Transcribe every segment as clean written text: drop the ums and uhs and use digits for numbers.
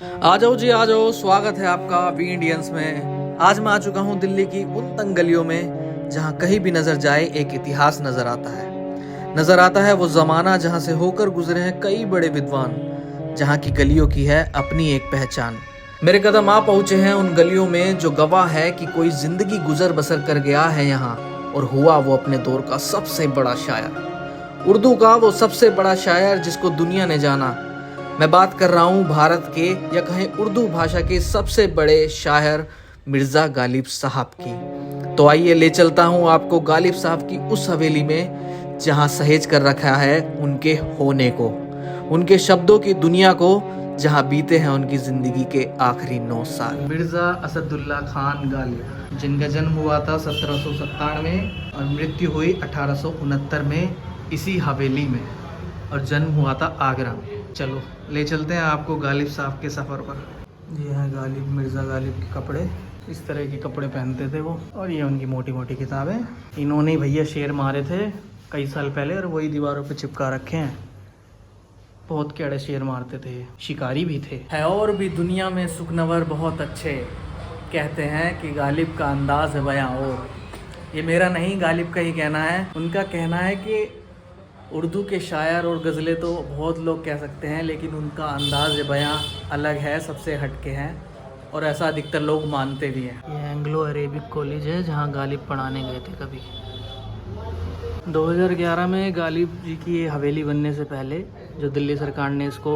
आ जाओ जी, आ जाओ। स्वागत है आपका वी इंडियंस में। आज मैं आ चुका हूँ दिल्ली की उन तंग गलियों में जहाँ कहीं भी नजर जाए एक इतिहास नजर आता है वो जमाना जहाँ से होकर गुजरे हैं कई बड़े विद्वान, जहाँ की गलियों की है अपनी एक पहचान। मेरे कदम आ पहुंचे हैं उन गलियों में जो गवाह है कि कोई जिंदगी गुजर बसर कर गया है यहाँ, और हुआ वो अपने दौर का सबसे बड़ा शायर, उर्दू का वो सबसे बड़ा शायर जिसको दुनिया ने जाना। मैं बात कर रहा हूँ भारत के या कहें उर्दू भाषा के सबसे बड़े शायर मिर्ज़ा गालिब साहब की। तो आइए ले चलता हूँ आपको गालिब साहब की उस हवेली में जहाँ सहेज कर रखा है उनके होने को, उनके शब्दों की दुनिया को, जहाँ बीते हैं उनकी जिंदगी के आखिरी 9 साल। मिर्ज़ा असदुल्ला खान गालिब, जिनका जन्म हुआ था 1797 और मृत्यु हुई 1869 में इसी हवेली में, और जन्म हुआ था आगरा में। चलो ले चलते हैं आपको गालिब साहब के सफ़र पर। ये हैं गालिब, मिर्ज़ा गालिब के कपड़े। इस तरह के कपड़े पहनते थे वो, और ये उनकी मोटी मोटी किताबें। इन्होंने भैया शेर मारे थे कई साल पहले, और वही दीवारों पे चिपका रखे हैं। बहुत कड़े शेर मारते थे, शिकारी भी थे। है और भी दुनिया में सुखनवर बहुत अच्छे, कहते हैं कि गालिब का अंदाज़ है बयां। और ये मेरा नहीं, गालिब का ही कहना है। उनका कहना है कि उर्दू के शायर और गज़लें तो बहुत लोग कह सकते हैं, लेकिन उनका अंदाज़ बयां अलग है, सबसे हटके हैं, और ऐसा अधिकतर लोग मानते भी हैं। ये एंग्लो अरेबिक कॉलेज है जहां गालिब पढ़ाने गए थे कभी। 2011 में गालिब जी की ये हवेली बनने से पहले, जो दिल्ली सरकार ने इसको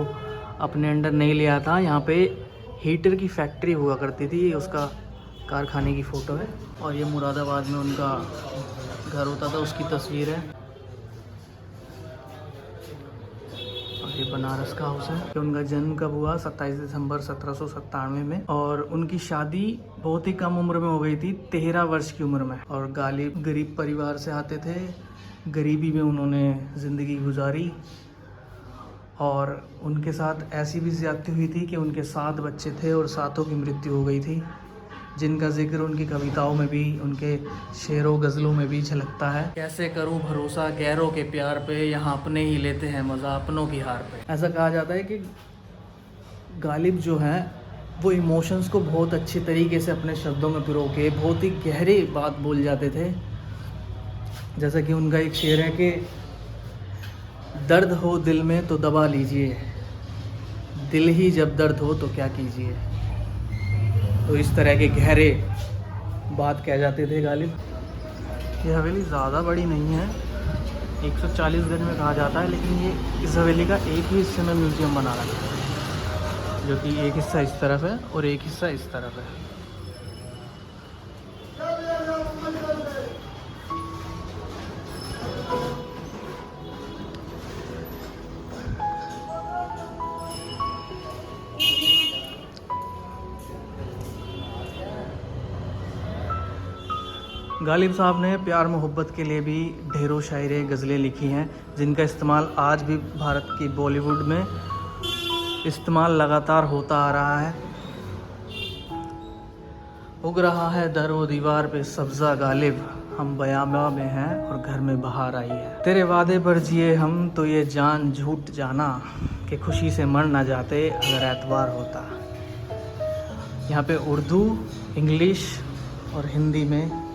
अपने अंडर नहीं लिया था, यहाँ पे हीटर की फैक्ट्री हुआ करती थी। उसका कारखाने की फ़ोटो है, और ये मुरादाबाद में उनका घर होता था, उसकी तस्वीर है। ये बनारस का हाउस है। उनका जन्म कब हुआ? 27 दिसंबर 1797 में, और उनकी शादी बहुत ही कम उम्र में हो गई थी, 13 वर्ष की उम्र में। और गालिब गरीब परिवार से आते थे, गरीबी में उन्होंने ज़िंदगी गुजारी, और उनके साथ ऐसी भी ज़्यादती हुई थी कि उनके 7 बच्चे थे और 7 की मृत्यु हो गई थी, जिनका जिक्र उनकी कविताओं में भी, उनके शेरों गज़लों में भी झलकता है। कैसे करूं भरोसा गैरों के प्यार पे, यहाँ अपने ही लेते हैं मज़ा अपनों की हार पे। ऐसा कहा जाता है कि गालिब जो हैं वो इमोशंस को बहुत अच्छी तरीके से अपने शब्दों में पिरो के बहुत ही गहरी बात बोल जाते थे। जैसा कि उनका एक शेर है कि दर्द हो दिल में तो दबा लीजिए, दिल ही जब दर्द हो तो क्या कीजिए। तो इस तरह के गहरे बात कह जाते थे गालिब। ये हवेली ज़्यादा बड़ी नहीं है, 140 गज में कहा जाता है, लेकिन ये इस हवेली का एक ही हिस्से में म्यूज़ियम बना रखा है, जो कि एक हिस्सा इस तरफ है और एक हिस्सा इस तरफ है। गालिब साहब ने प्यार मोहब्बत के लिए भी ढेरों शायरी गज़लें लिखी हैं, जिनका इस्तेमाल आज भी भारत की बॉलीवुड में इस्तेमाल लगातार होता आ रहा है। उग रहा है दर व दीवार पे सब्ज़ा गालिब, हम बयामा में हैं और घर में बहार आई है। तेरे वादे पर जिए हम तो ये जान झूठ जाना, कि खुशी से मर ना जाते अगर एतवार होता। यहाँ पे उर्दू, इंग्लिश और हिंदी में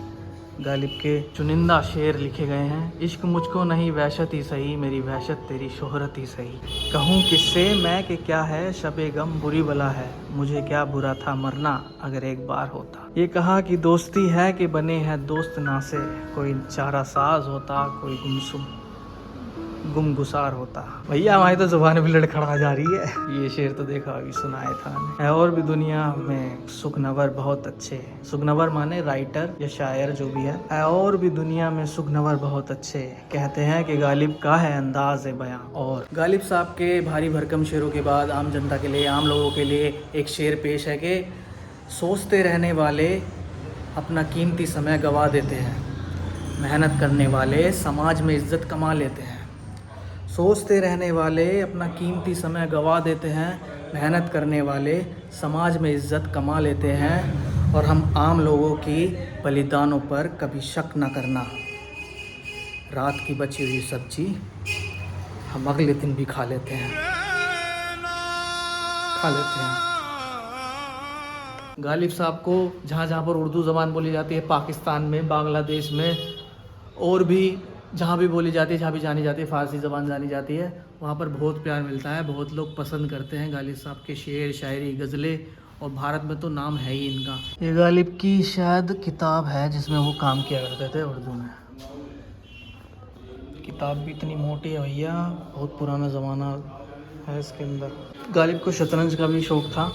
गालिब के चुनिंदा शेर लिखे गए हैं। इश्क मुझको नहीं वहशत ही सही, मेरी वहशत तेरी शोहरत ही सही। कहूँ किससे मैं कि क्या है शबे गम बुरी बला है, मुझे क्या बुरा था मरना अगर एक बार होता। ये कहा कि दोस्ती है कि बने हैं दोस्त ना से, कोई चारा साज होता कोई गुमगुसार होता। भैया हमारी तो जुबान भी लड़खड़ा जा रही है। ये शेर तो देखा अभी सुनाया था है। और भी दुनिया में सुखनवर बहुत अच्छे, सुखनवर माने राइटर या शायर जो भी है और भी दुनिया में सुखनवर बहुत अच्छे, कहते हैं कि गालिब का है अंदाज़ बयां। और गालिब साहब के भारी भरकम शेरों के बाद आम जनता के लिए, आम लोगों के लिए एक शेर पेश है कि सोचते रहने वाले अपना कीमती समय गंवा देते हैं, मेहनत करने वाले समाज में इज्जत कमा लेते हैं। सोचते रहने वाले अपना कीमती समय गंवा देते हैं, मेहनत करने वाले समाज में इज्जत कमा लेते हैं, और हम आम लोगों की बलिदानों पर कभी शक न करना। रात की बची हुई सब्जी हम अगले दिन भी खा लेते हैं। गालिब साहब को जहाँ जहाँ पर उर्दू ज़बान बोली जाती है, पाकिस्तान में, बांग्लादेश में, और भी जहाँ भी बोली जाती है, जहाँ भी जानी जाती है, फ़ारसी ज़बान जानी जाती है, वहाँ पर बहुत प्यार मिलता है। बहुत लोग पसंद करते हैं गालिब साहब के शेर, शायरी, गज़लें, और भारत में तो नाम है ही इनका। ये गालिब की शायद किताब है जिसमें वो काम किया करते थे उर्दू में। किताब भी इतनी मोटी है भैया, बहुत पुराना ज़माना है इसके अंदर। गालिब को शतरंज का भी शौक़ था।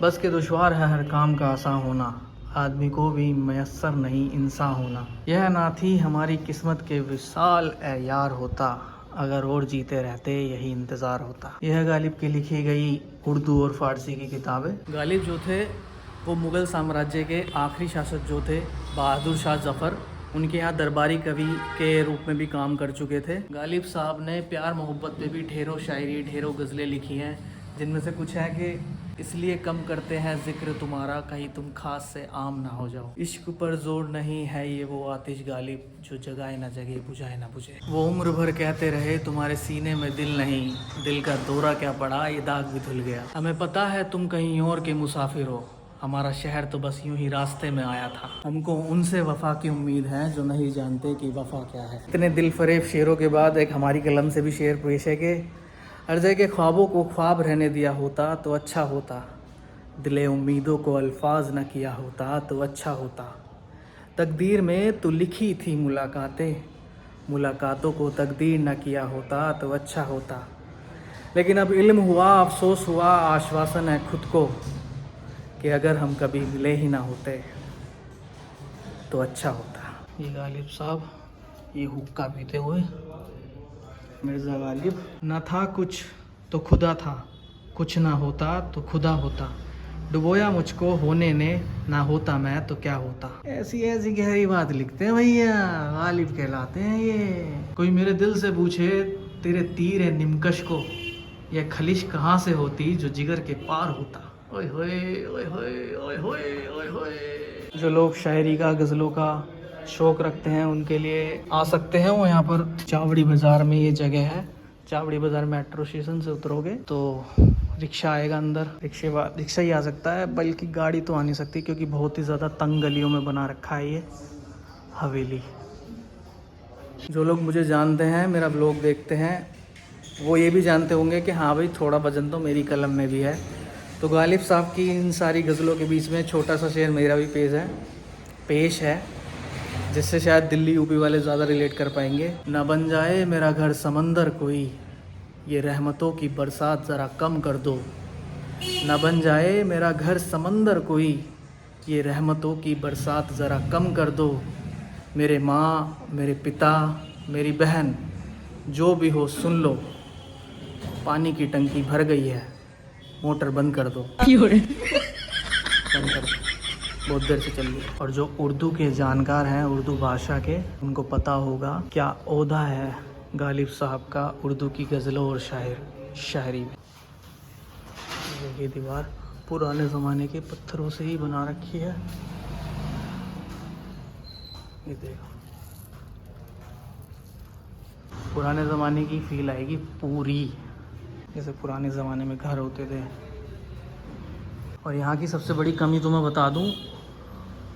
बस के दुश्वार है हर काम का आसान होना, आदमी को भी मयस्सर नहीं इंसान होना। यह ना थी हमारी किस्मत के विशाल ए यार होता, अगर और जीते रहते यही इंतज़ार होता। यह गालिब की लिखी गई उर्दू और फ़ारसी की किताब है। गालिब जो थे वो मुग़ल साम्राज्य के आखिरी शासक जो थे, बहादुर शाह ज़फ़र, उनके यहाँ दरबारी कवि के रूप में भी काम कर चुके थे। गालिब साहब ने प्यार मोहब्बत पे भी ढेरों शायरी, ढेरों गज़लें लिखी हैं, जिनमें से कुछ है कि इसलिए कम करते हैं ज़िक्र तुम्हारा, कहीं तुम खास से आम ना हो जाओ। इश्क पर जोर नहीं है ये वो आतिश गालिब, जो जगाए ना जगे, बुझाए ना बुझे। वो उम्र भर कहते रहे तुम्हारे सीने में दिल नहीं, दिल का दौरा क्या पड़ा ये दाग भी धुल गया। हमें पता है तुम कहीं और के मुसाफिर हो, हमारा शहर तो बस यूं ही रास्ते में आया था। हमको उनसे वफ़ा की उम्मीद है जो नहीं जानते कि वफ़ा क्या है। इतने दिल फरेब शेरों के बाद एक हमारी कलम से भी शेर पेश है कि अर्ज़े के ख्वाबों को ख्वाब रहने दिया होता तो अच्छा होता, दिले उम्मीदों को अल्फाज न किया होता तो अच्छा होता। तकदीर में तो लिखी थी मुलाकातें, मुलाकातों को तकदीर न किया होता तो अच्छा होता। लेकिन अब इल्म हुआ, अफसोस हुआ, आश्वासन है खुद को कि अगर हम कभी मिले ही ना होते तो अच्छा होता। ये गालिब साहब ये हुक्का पीते हुए, मिर्ज़ा गालिब। न था कुछ तो खुदा था, कुछ ना होता तो खुदा होता, डुबोया मुझको होने ने, ना होता मैं तो क्या होता। ऐसी ऐसी गहरी बात लिखते हैं भैया, गालिब कहलाते हैं ये। कोई मेरे दिल से पूछे तेरे तीर है निमकश को, यह खलिश कहाँ से होती जो जिगर के पार होता। ओए होए ओए होए ओए होए ओए होए। जो लोग शायरी का, गज़लों का शौक़ रखते हैं उनके लिए आ सकते हैं। वो यहाँ पर चावड़ी बाज़ार में ये जगह है। चावड़ी बाज़ार मेट्रो स्टेशन से उतरोगे तो रिक्शा आएगा अंदर, रिक्शा ही आ सकता है, बल्कि गाड़ी तो आ नहीं सकती क्योंकि बहुत ही ज़्यादा तंग गलियों में बना रखा है ये हवेली। जो लोग मुझे जानते हैं, मेरा ब्लॉग देखते हैं, वो ये भी जानते होंगे कि हाँ भाई थोड़ा वजन तो मेरी कलम में भी है। तो गालिब साहब की इन सारी गज़लों के बीच में छोटा सा शेर मेरा भी पेश है जिससे शायद दिल्ली यूपी वाले ज़्यादा रिलेट कर पाएंगे। ना बन जाए मेरा घर समंदर कोई, ये रहमतों की बरसात ज़रा कम कर दो। ना बन जाए मेरा घर समंदर कोई, ये रहमतों की बरसात ज़रा कम कर दो। मेरे माँ, मेरे पिता, मेरी बहन, जो भी हो सुन लो, पानी की टंकी भर गई है, मोटर बंद कर दो। बंद कर दो, बहुत देर से चल रही है। और जो उर्दू के जानकार हैं, उर्दू भाषा के, उनको पता होगा क्या ओहदा है गालिब साहब का उर्दू की गज़लों और शायरी में। ये दीवार पुराने ज़माने के पत्थरों से ही बना रखी है। ये देखो, पुराने ज़माने की फील आएगी पूरी, जैसे पुराने ज़माने में घर होते थे। और यहाँ की सबसे बड़ी कमी तो मैं बता दूँ,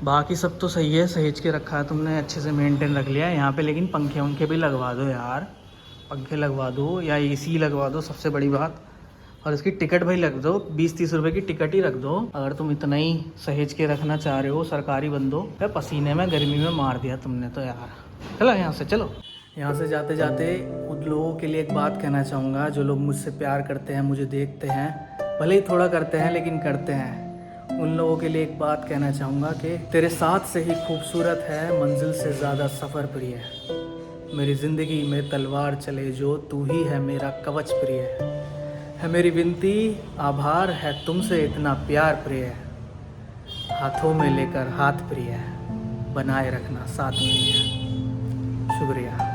बाकी सब तो सही है, सहेज के रखा है तुमने, अच्छे से मेंटेन रख लिया है यहाँ पे, लेकिन पंखे भी लगवा दो यार, पंखे लगवा दो या एसी लगवा दो, सबसे बड़ी बात। और इसकी टिकट भाई लग दो, 20-30 रुपए की टिकट ही रख दो, अगर तुम इतना ही सहेज के रखना चाह रहे हो। सरकारी बंदो, पसीने में गर्मी में मार दिया तुमने तो यार। चलो यहाँ से, चलो यहाँ से। जाते जाते उन लोगों के लिए एक बात कहना चाहूँगा जो लोग मुझसे प्यार करते हैं, मुझे देखते हैं, भले ही थोड़ा करते हैं लेकिन करते हैं। उन लोगों के लिए एक बात कहना चाहूँगा कि तेरे साथ से ही खूबसूरत है मंजिल से ज़्यादा सफ़र प्रिय। मेरी ज़िंदगी में तलवार चले जो, तू ही है मेरा कवच प्रिय। है मेरी विनती, आभार है तुमसे इतना प्यार प्रिय। हाथों में लेकर हाथ प्रिय, बनाए रखना साथ में। शुक्रिया।